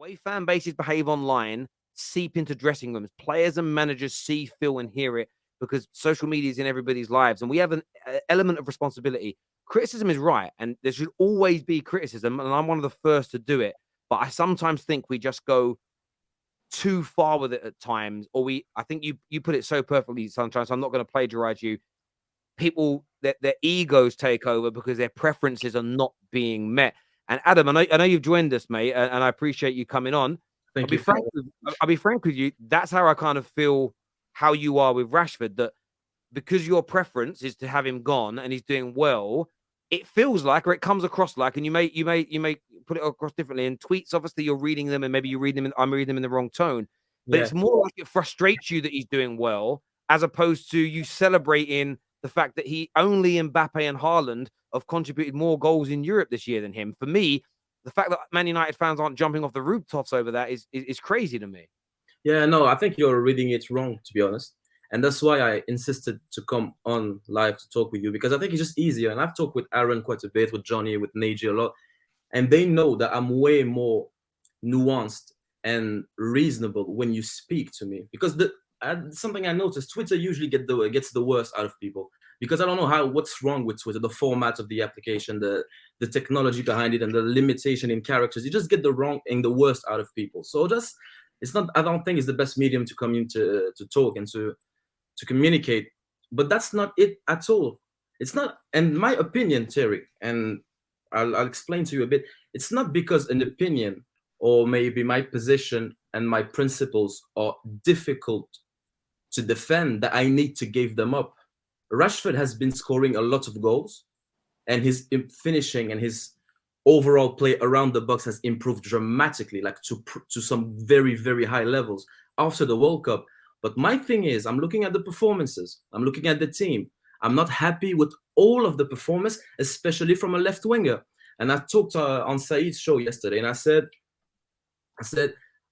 way fan bases behave online seep into dressing rooms. Players and managers see, feel, and hear it because social media is in everybody's lives, and we have an element of responsibility. Criticism is right, and there should always be criticism, and I'm one of the first to do it. But I sometimes think we just go too far with it at times, or I think you put it so perfectly, Sunshine, so I'm not going to plagiarize you. People, their egos take over because their preferences are not being met. And Adam, I know you've joined us, mate, and I appreciate you coming on. Thank you. I'll be frank with you. That's how I kind of feel how you are with Rashford, that because your preference is to have him gone and he's doing well, it feels like, or it comes across like, and you may put it across differently in tweets. Obviously, you're reading them, and maybe I'm reading them in the wrong tone. But it's more like it frustrates you that he's doing well, as opposed to you celebrating the fact that only Mbappe and Haaland have contributed more goals in Europe this year than him. For me, the fact that Man United fans aren't jumping off the rooftops over that is crazy to me. Yeah, no, I think you're reading it wrong, to be honest. And that's why I insisted to come on live to talk with you, because I think it's just easier. And I've talked with Aaron quite a bit, with Johnny, with Neji a lot. And they know that I'm way more nuanced and reasonable when you speak to me. Because something I noticed, Twitter usually gets the worst out of people. Because I don't know what's wrong with Twitter, the format of the application, the technology behind it, and the limitation in characters. You just get the worst out of people. So I don't think it's the best medium to come in to talk and to communicate. But that's not it at all. It's not, in my opinion, Terry, and I'll explain to you a bit. It's not because an opinion or maybe my position and my principles are difficult to defend that I need to give them up. Rashford has been scoring a lot of goals, and his finishing and his overall play around the box has improved dramatically, like to some very, very high levels after the World Cup. But my thing is, I'm looking at the performances. I'm looking at the team. I'm not happy with all of the performance, especially from a left winger. And I talked on Saeed's show yesterday, and I said,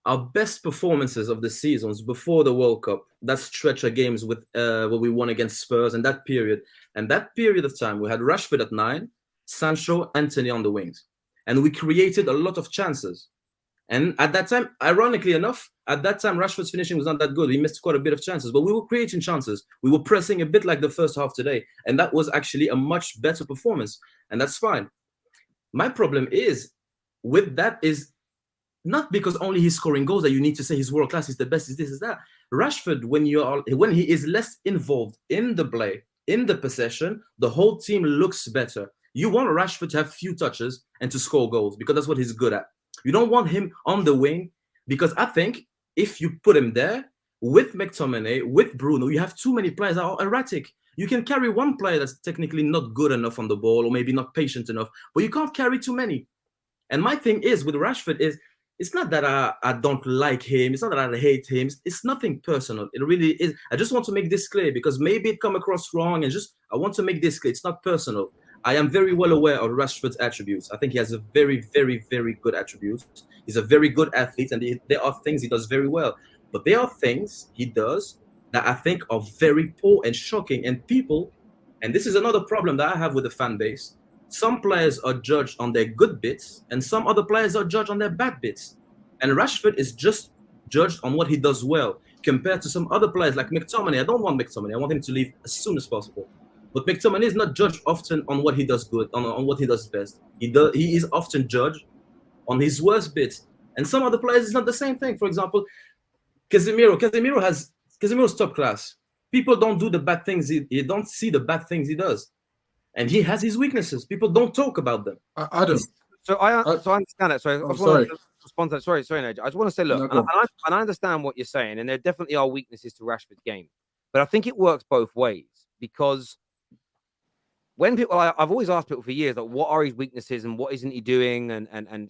our best performances of the seasons before the World Cup, that stretch of games with what we won against Spurs and that period. And that period of time, we had Rashford at 9, Sancho, Anthony on the wings. And we created a lot of chances. And at that time, ironically enough, Rashford's finishing was not that good. He missed quite a bit of chances, but we were creating chances. We were pressing a bit like the first half today. And that was actually a much better performance. And that's fine. My problem is with that is not because only he's scoring goals that you need to say he's world class, he's the best, he's this, is that. Rashford, when he is less involved in the play, in the possession, the whole team looks better. You want Rashford to have few touches and to score goals because that's what he's good at. You don't want him on the wing, because I think if you put him there with McTominay, with Bruno, you have too many players that are erratic. You can carry one player that's technically not good enough on the ball or maybe not patient enough, but you can't carry too many. And my thing is with Rashford is, it's not that I don't like him. It's not that I hate him. It's nothing personal. It really is. I just want to make this clear because maybe it come across wrong, and I want to make this clear. It's not personal. I am very well aware of Rashford's attributes. I think he has a very, very, very good attributes. He's a very good athlete, and there are things he does very well. But there are things he does that I think are very poor and shocking. And people, and this is another problem that I have with the fan base, some players are judged on their good bits, and some other players are judged on their bad bits. And Rashford is just judged on what he does well, compared to some other players like McTominay. I don't want McTominay. I want him to leave as soon as possible. But McTominay is not judged often on what he does good, on what he does best. He is often judged on his worst bits. And some other players is not the same thing. For example, Casemiro's top class. People don't do the bad things. He don't see the bad things he does. And he has his weaknesses. People don't talk about them. Adam. So I understand that. So I just want to respond to that. Sorry, Nigel. I just want to say, look, and I understand what you're saying, and there definitely are weaknesses to Rashford's game, but I think it works both ways, because when people, I've always asked people for years, like, what are his weaknesses and what isn't he doing, and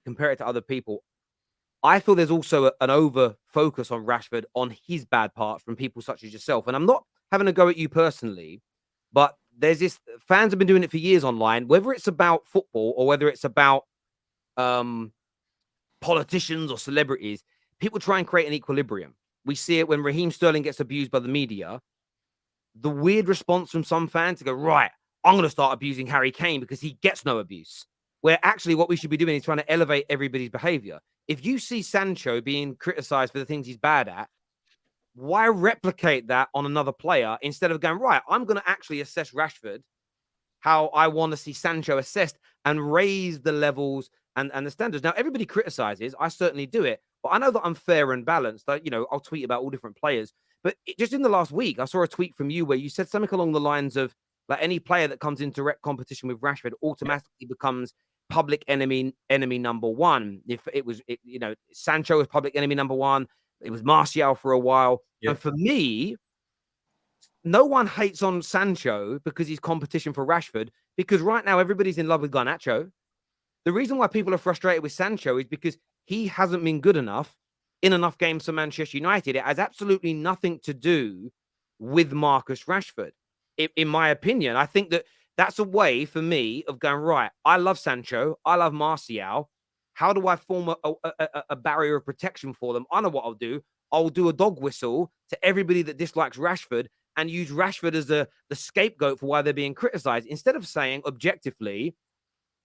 compare it to other people. I feel there's also an over focus on Rashford on his bad parts from people such as yourself, and I'm not having a go at you personally, but there's this, fans have been doing it for years online, whether it's about football or whether it's about politicians or celebrities. People try and create an equilibrium. We see it when Raheem Sterling gets abused by the media. The weird response from some fans to go, right, I'm going to start abusing Harry Kane because he gets no abuse. Where actually what we should be doing is trying to elevate everybody's behavior. if you see Sancho being criticized for the things he's bad at, why replicate that on another player instead of going, right, I'm going to actually assess Rashford how I want to see Sancho assessed and raise the levels and the standards. Now, everybody criticizes. I certainly do it. But I know that I'm fair and balanced. I'll tweet about all different players. But just in the last week, I saw a tweet from you where you said something along the lines of, like, any player that comes into direct competition with Rashford automatically becomes public enemy number one. If it was, Sancho was public enemy number one. It was Martial for a while. Yeah. And for me, no one hates on Sancho because he's competition for Rashford, because right now everybody's in love with Garnacho. The reason why people are frustrated with Sancho is because he hasn't been good enough in enough games for Manchester United. It has absolutely nothing to do with Marcus Rashford. In my opinion, I think that that's a way for me of going, right, I love Sancho, I love Martial. How do I form a barrier of protection for them? I know what I'll do. I'll do a dog whistle to everybody that dislikes Rashford and use Rashford as the scapegoat for why they're being criticized. Instead of saying objectively,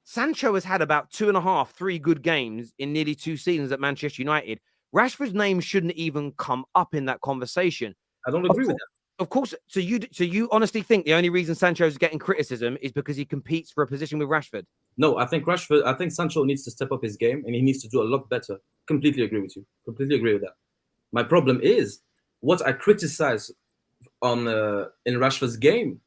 Sancho has had about 2.5, 3 good games in nearly 2 seasons at Manchester United. Rashford's name shouldn't even come up in that conversation. I don't agree with that. Of course. So you honestly think the only reason Sancho is getting criticism is because he competes for a position with Rashford? No, I think Sancho needs to step up his game and he needs to do a lot better. Completely agree with you. Completely agree with that. My problem is what I criticize in Rashford's game.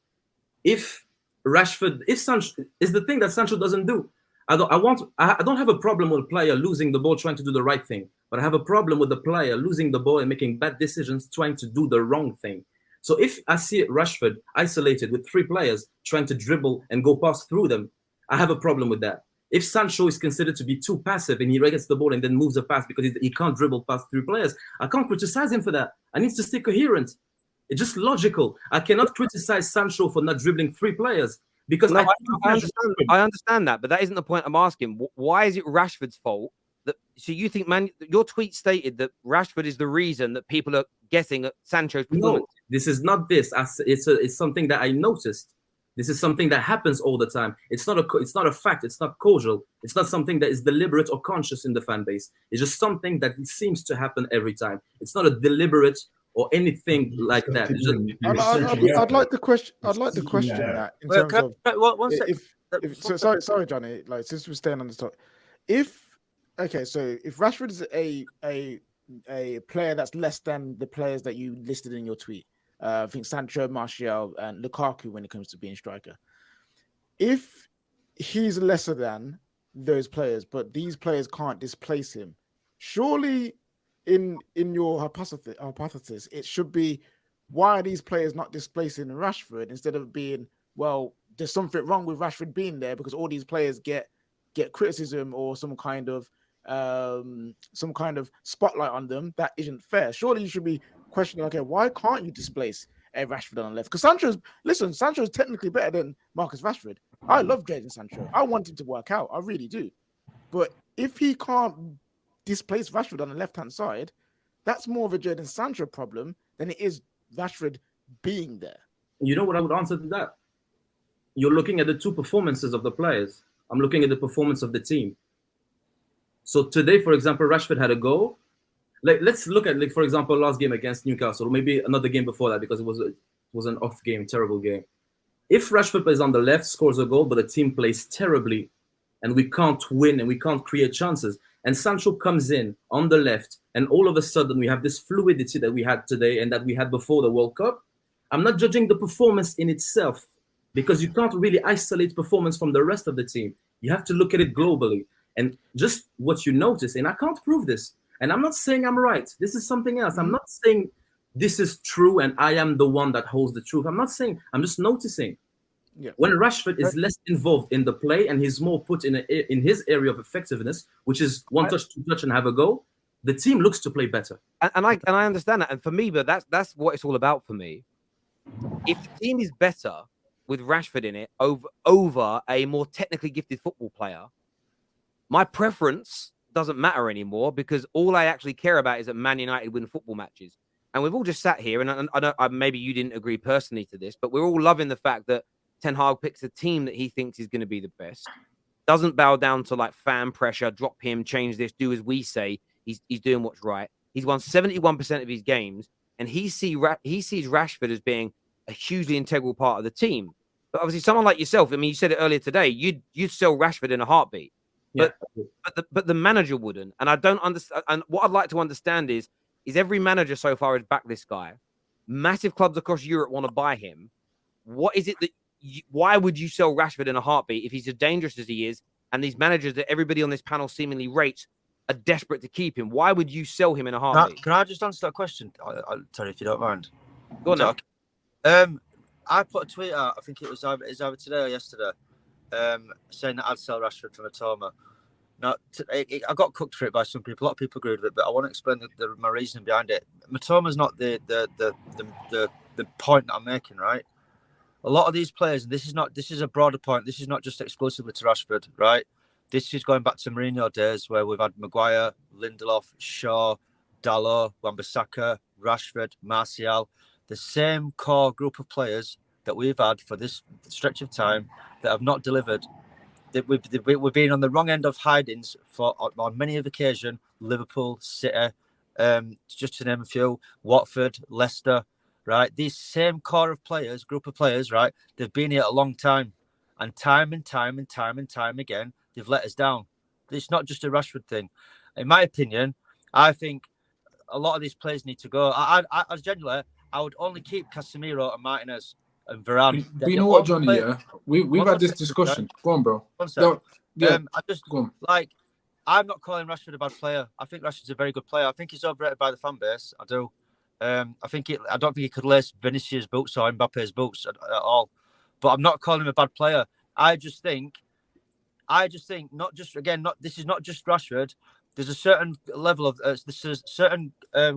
If Sancho is the thing that Sancho doesn't do. I don't have a problem with a player losing the ball trying to do the right thing, but I have a problem with the player losing the ball and making bad decisions trying to do the wrong thing. So if I see Rashford isolated with 3 players trying to dribble and go past through them, I have a problem with that. If Sancho is considered to be too passive and he gets the ball and then moves a pass because he can't dribble past 3 players, I can't criticize him for that. I need to stay coherent. It's just logical. I cannot criticize Sancho for not dribbling 3 players because I understand that, but that isn't the point I'm asking. Why is it Rashford's fault? So you think, your tweet stated that Rashford is the reason that people are guessing at Sancho's performance? No, this is not this. It's something that I noticed. This is something that happens all the time. It's not a fact. It's not causal. It's not something that is deliberate or conscious in the fan base. It's just something that seems to happen every time. It's not a deliberate or anything like that. I'd like the question. That in terms of sorry, Johnny. Like, since we're staying on this topic, if Rashford is a player that's less than the players that you listed in your tweet, I think Sancho, Martial, and Lukaku when it comes to being striker. If he's lesser than those players, but these players can't displace him, surely in your hypothesis, it should be, why are these players not displacing Rashford instead of being, well, there's something wrong with Rashford being there because all these players get criticism or some kind of spotlight on them that isn't fair. Surely you should be questioning, okay, why can't you displace Rashford on the left? Because Sancho's technically better than Marcus Rashford. I love Jadon Sancho. I want him to work out. I really do. But if he can't displace Rashford on the left-hand side, that's more of a Jadon Sancho problem than it is Rashford being there. You know what I would answer to that? You're looking at the 2 performances of the players. I'm looking at the performance of the team. So today, for example, Rashford had a goal. Let's look at, for example, last game against Newcastle, or maybe another game before that, because it was an off game, terrible game. If Rashford plays on the left, scores a goal, but the team plays terribly, and we can't win and we can't create chances, and Sancho comes in on the left, and all of a sudden we have this fluidity that we had today and that we had before the World Cup, I'm not judging the performance in itself, because you can't really isolate performance from the rest of the team. You have to look at it globally. And just what you notice, and I can't prove this, and I'm not saying I'm right. This is something else. I'm not saying this is true and I am the one that holds the truth. I'm not saying, I'm just noticing. Yeah. When Rashford is less involved in the play and he's more put in his area of effectiveness, which is one touch, 2 touch, and have a go, the team looks to play better. And I understand that. And for me, but that's what it's all about for me. If the team is better with Rashford in it over a more technically gifted football player, my preference doesn't matter anymore, because all I actually care about is that Man United win football matches. And we've all just sat here, and maybe you didn't agree personally to this, but we're all loving the fact that Ten Hag picks a team that he thinks is going to be the best. doesn't bow down to like fan pressure, drop him, change this, do as we say. He's doing what's right. He's won 71% of his games, and he sees Rashford as being a hugely integral part of the team. But obviously, someone like yourself, I mean, you said it earlier today, you'd sell Rashford in a heartbeat. But the manager wouldn't. And I don't understand. And what I'd like to understand is every manager so far has backed this guy. Massive clubs across Europe want to buy him. What is it that why would you sell Rashford in a heartbeat if he's as dangerous as he is, and these managers that everybody on this panel seemingly rates are desperate to keep him? Why would you sell him in a heartbeat? Can I just answer that question, Terry, if you don't mind? Go on now. I put a tweet out, I think it was either today or yesterday, saying that I'd sell Rashford from Atoma. Now, I got cooked for it by some people. A lot of people agreed with it, but I want to explain my reasoning behind it. Matoma's not the point that I'm making, right? A lot of these players, and this is a broader point. This is not just exclusively to Rashford, right? This is going back to Mourinho days where we've had Maguire, Lindelof, Shaw, Dalot, Wan-Bissaka, Rashford, Martial, the same core group of players that we've had for this stretch of time that have not delivered. We've been on the wrong end of hidings on many of occasions. Liverpool, City, just to name a few, Watford, Leicester, right? These same core of players, group of players, right? They've been here a long time, and time again, they've let us down. It's not just a Rashford thing. In my opinion, I think a lot of these players need to go. I would only keep Casemiro and Martinez and Varane. But you know what, Johnny? Yeah, we've had this discussion. Go on, bro. One second. Yeah, go on. I'm not calling Rashford a bad player. I think Rashford's a very good player. I think he's overrated by the fan base. I do. I don't think he could lace Vinicius' boots or Mbappe's boots at all. But I'm not calling him a bad player. I just think this is not just Rashford. There's a certain level of certain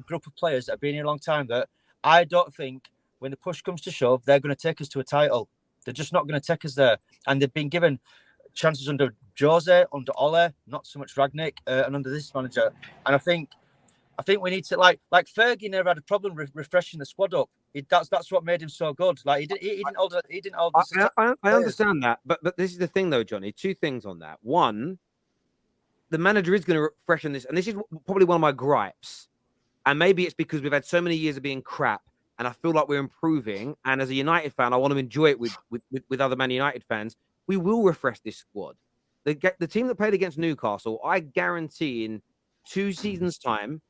group of players that have been here a long time that I don't think when the push comes to shove, they're going to take us to a title. They're just not going to take us there. And they've been given chances under Jose, under Ole, not so much Ragnick, and under this manager. And I think we need to like Fergie never had a problem refreshing the squad up. That's what made him so good. Like he didn't hold. I understand that, but this is the thing though, Johnny. Two things on that. One, the manager is going to freshen this, and this is probably one of my gripes. And maybe it's because we've had so many years of being crap, and I feel like we're improving. And as a United fan, I want to enjoy it with other Man United fans. We will refresh this squad. The team that played against Newcastle, I guarantee in 2 seasons' time,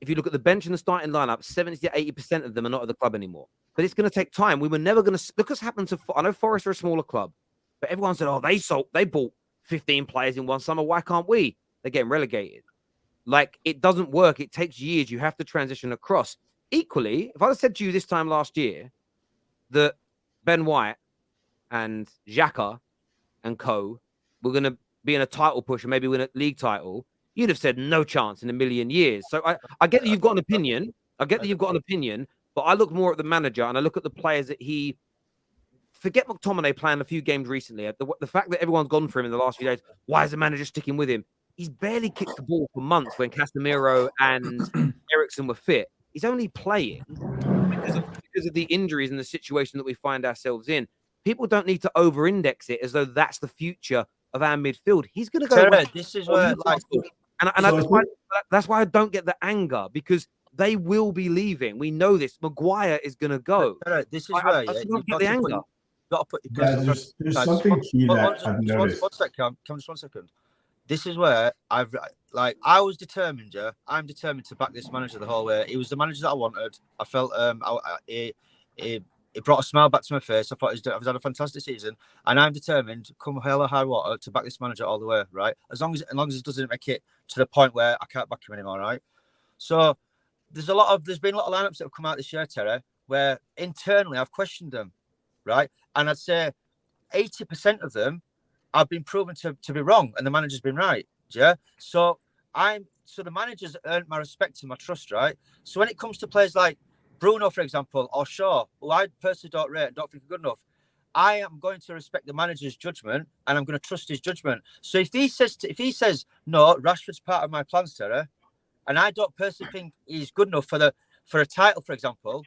if you look at the bench and the starting lineup, 70 to 80% of them are not at the club anymore. But it's going to take time. We were never going to look what's happened to. I know Forest are a smaller club, but everyone said, "Oh, they bought 15 players in one summer. Why can't we?" They're getting relegated. Like it doesn't work. It takes years. You have to transition across. Equally, if I had said to you this time last year that Ben White and Xhaka and co were going to be in a title push and maybe win a league title, you'd have said no chance in a million years. So I get that you've got an opinion. But I look more at the manager and I look at the players that he. Forget McTominay playing a few games recently. The fact that everyone's gone for him in the last few days. Why is the manager sticking with him? He's barely kicked the ball for months when Casemiro and Eriksen were fit. He's only playing because of the injuries and the situation that we find ourselves in. People don't need to over-index it as though that's the future of our midfield. He's going to go. Terrace, this is where, that's why I don't get the anger because they will be leaving. We know this. Maguire is going to go. Terrace, this is where I don't get the anger. There's something key that I've noticed. One second. This is where I was determined. Yeah, I'm determined to back this manager the whole way. He was the manager that I wanted. I felt it brought a smile back to my face. I thought I've had a fantastic season, and I'm determined, come hell or high water, to back this manager all the way. Right, as long as it doesn't make it to the point where I can't back him anymore. Right. So there's been a lot of lineups that have come out this year, Terry, where internally I've questioned them. Right, and I'd say 80% of them I've been proven to be wrong, and the manager's been right. Yeah. So the manager's earned my respect and my trust, right? So when it comes to players like Bruno, for example, or Shaw, who I personally don't rate and don't think are good enough, I am going to respect the manager's judgment and I'm going to trust his judgment. So if he says no, Rashford's part of my plans, Terry, and I don't personally think he's good enough for a title, for example,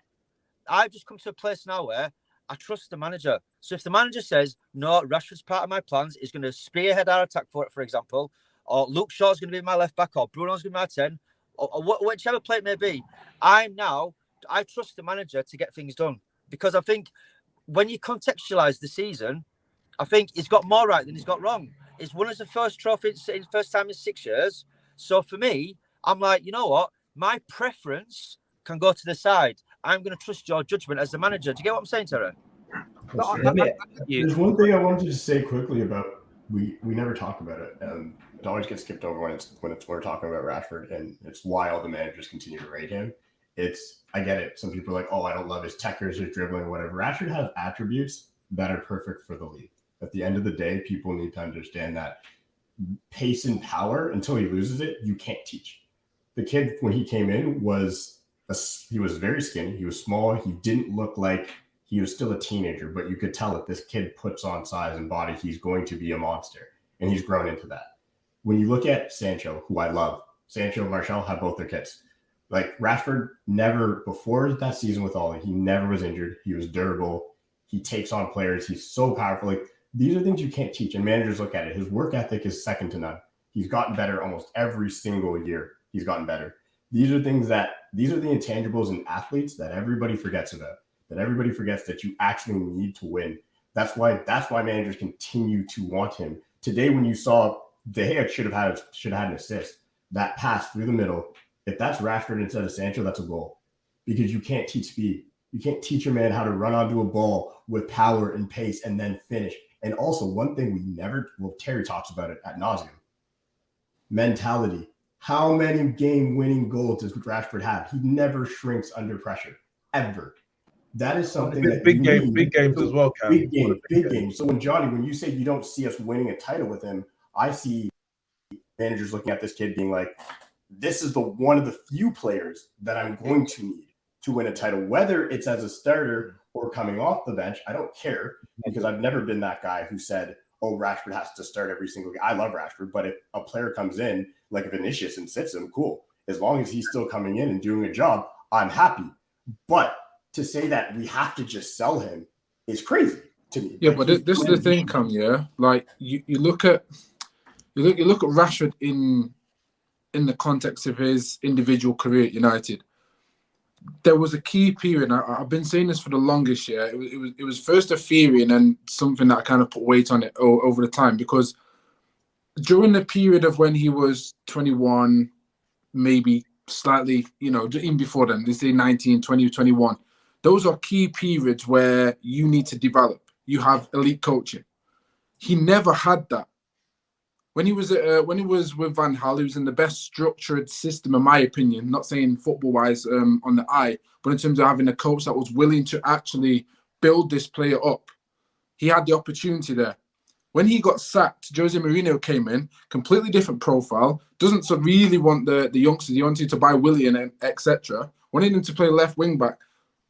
I've just come to a place now where I trust the manager. So if the manager says, no, Rashford's part of my plans, is going to spearhead our attack for example, or Luke Shaw's going to be my left back, or Bruno's going to be my 10, or whichever play it may be, I trust the manager to get things done. Because I think when you contextualise the season, I think he's got more right than he's got wrong. He's won us the first trophy in first time in 6 years. So for me, I'm like, you know what? My preference can go to the side. I'm going to trust your judgment as the manager. Do you get what I'm saying, Terrace? There's one thing I wanted to say quickly about we never talk about it. It always gets skipped over when we're talking about Rashford, and it's why all the managers continue to rate him. I get it. Some people are like, oh, I don't love his techers, his dribbling, whatever. Rashford has attributes that are perfect for the league. At the end of the day, people need to understand that pace and power, until he loses it, you can't teach. The kid, when he came in, he was very skinny. He was small. He didn't look like he was still a teenager, but you could tell if this kid puts on size and body, he's going to be a monster. And he's grown into that. When you look at Sancho, who I love, Sancho and Martial have both their kids. Like Rashford never, before that season with Ollie, he never was injured. He was durable. He takes on players. He's so powerful. Like, these are things you can't teach, and managers look at it. His work ethic is second to none. He's gotten better almost every single year. He's gotten better. These are the intangibles in athletes that everybody forgets about, that everybody forgets that you actually need to win. That's why managers continue to want him. Today, when you saw De Gea should have had an assist, that pass through the middle, if that's Rashford instead of Sancho, that's a goal, because you can't teach speed. You can't teach a man how to run onto a ball with power and pace and then finish. And also, one thing Terry talks about it ad nauseum, mentality. How many game-winning goals does Rashford have? He never shrinks under pressure, ever. That is something big games as well, Cam. Big games. So when you say you don't see us winning a title with him, I see managers looking at this kid being like, this is one of the few players that I'm going to need to win a title, whether it's as a starter or coming off the bench. I don't care, because I've never been that guy who said, oh, Rashford has to start every single game. I love Rashford, but if a player comes in like Vinicius and sits him, cool. As long as he's still coming in and doing a job, I'm happy. But to say that we have to just sell him is crazy to me. Yeah, but this is the thing, Cam. Yeah, like you look at Rashford in the context of his individual career at United. There was a key period. I've been saying this for the longest year. It was first a theory and then something that I kind of put weight on it over the time, because during the period of when he was 21, maybe slightly, even before then, let's say 19, 20, 21, those are key periods where you need to develop. You have elite coaching. He never had that. When he was with Van Gaal, he was in the best structured system, in my opinion. Not saying football-wise on the eye, but in terms of having a coach that was willing to actually build this player up. He had the opportunity there. When he got sacked, Jose Mourinho came in, completely different profile. Doesn't really want the youngsters. He wanted to buy Willian and etc. Wanted him to play left wing back.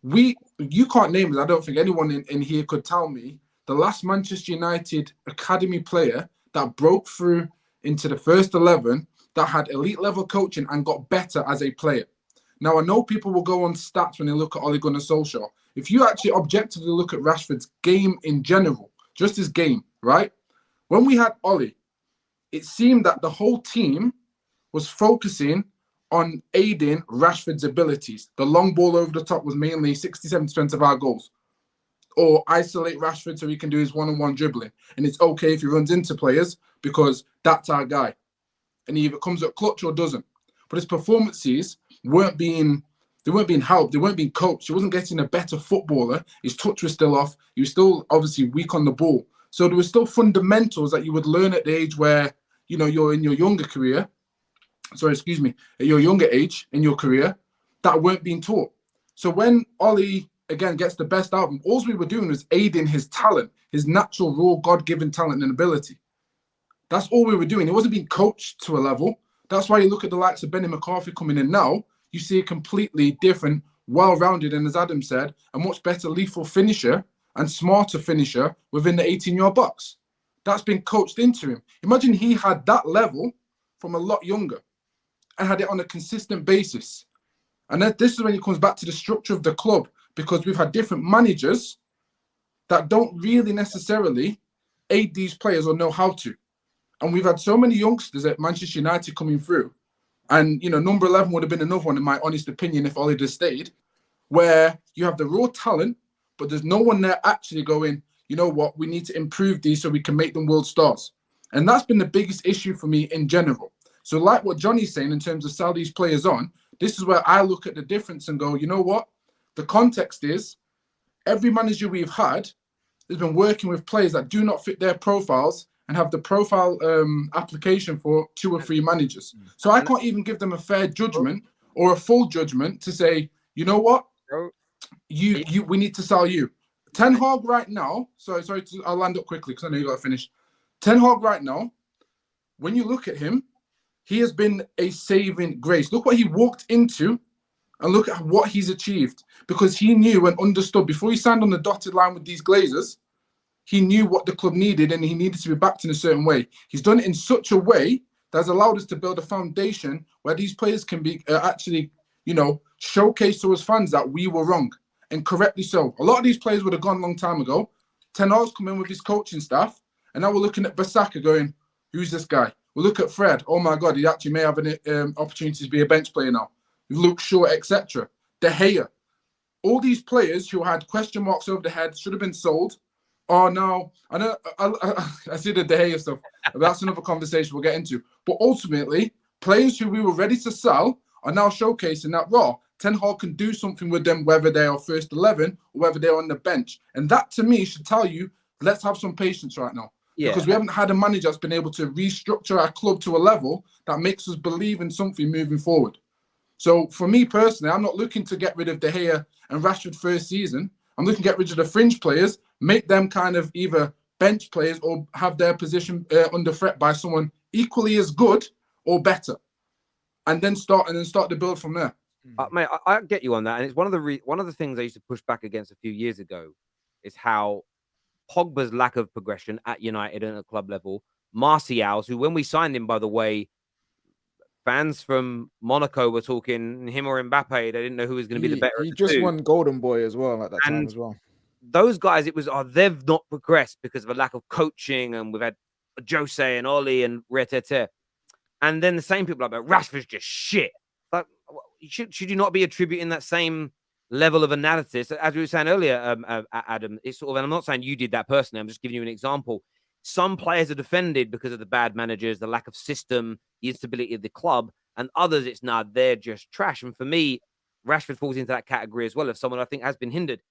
You can't name it. I don't think anyone in here could tell me the last Manchester United academy player that broke through into the first 11, that had elite level coaching and got better as a player. Now, I know people will go on stats when they look at Ole Gunnar Solskjaer. If you actually objectively look at Rashford's game in general, just his game, right? When we had Ole, it seemed that the whole team was focusing on aiding Rashford's abilities. The long ball over the top was mainly 60-70% of our goals. Or isolate Rashford so he can do his one-on-one dribbling. And it's okay if he runs into players, because that's our guy. And he either comes up clutch or doesn't. But his performances weren't being helped. They weren't being coached. He wasn't getting a better footballer. His touch was still off. He was still obviously weak on the ball. So there were still fundamentals that you would learn at the age where, you're in your younger career. At your younger age in your career, that weren't being taught. So when Ollie again gets the best out of him, all we were doing was aiding his talent, his natural, raw, God-given talent and ability. That's all we were doing. It wasn't being coached to a level. That's why you look at the likes of Benny McCarthy coming in now, you see a completely different, well-rounded, and as Adam said, a much better lethal finisher and smarter finisher within the 18-yard box. That's been coached into him. Imagine he had that level from a lot younger and had it on a consistent basis. And then this is when it comes back to the structure of the club, because we've had different managers that don't really necessarily aid these players or know how to. And we've had so many youngsters at Manchester United coming through. And, you know, number 11 would have been another one, in my honest opinion, if Ollie had stayed, where you have the raw talent, but there's no one there actually going, you know what, we need to improve these so we can make them world stars. And that's been the biggest issue for me in general. So like what Johnny's saying in terms of sell these players on, this is where I look at the difference and go, you know what? The context is every manager we've had has been working with players that do not fit their profiles and have the profile application for 2 or 3 managers. So I can't even give them a fair judgment or a full judgment to say, you know what? We need to sell you. Ten Hag right now, I'll land up quickly because I know you got to finish. Ten Hag right now, when you look at him, he has been a saving grace. Look what he walked into and look at what he's achieved, because he knew and understood before he signed on the dotted line with these Glazers, he knew what the club needed and he needed to be backed in a certain way. He's done it in such a way that has allowed us to build a foundation where these players can be actually, you know, showcase to us fans that we were wrong, and correctly so. A lot of these players would have gone a long time ago. Ten Hag's come in with his coaching staff, and now we're looking at Basaka going, who's this guy? We look at Fred. Oh my God, he actually may have an opportunity to be a bench player now. Luke Shaw, etc. De Gea. All these players who had question marks over the head, should have been sold, are now, I see the De Gea stuff. That's another conversation we'll get into. But ultimately, players who we were ready to sell are now showcasing that raw. Ten Hag can do something with them, whether they are first 11 or whether they're on the bench. And that to me should tell you, let's have some patience right now. Yeah. Because we haven't had a manager that's been able to restructure our club to a level that makes us believe in something moving forward. So for me personally, I'm not looking to get rid of De Gea and Rashford first season. I'm looking to get rid of the fringe players, make them kind of either bench players or have their position under threat by someone equally as good or better, and then start the build from there. Mate, I get you on that, and it's one of the things I used to push back against a few years ago is how Pogba's lack of progression at United and at club level, Martial's, who when we signed him, by the way, fans from Monaco were talking him or Mbappe. They didn't know who was going to be the better. He just won Golden Boy as well at that time as well. Those guys, it was they've not progressed because of a lack of coaching, and we've had Jose and Oli and Retete, and then the same people like Rashford's just shit. Like, should you not be attributing that same level of analysis as we were saying earlier, Adam? It's sort of, and I'm not saying you did that personally. I'm just giving you an example. Some players are defended because of the bad managers, the lack of system, the instability of the club, and others, it's they're just trash. And for me, Rashford falls into that category as well of someone I think has been hindered.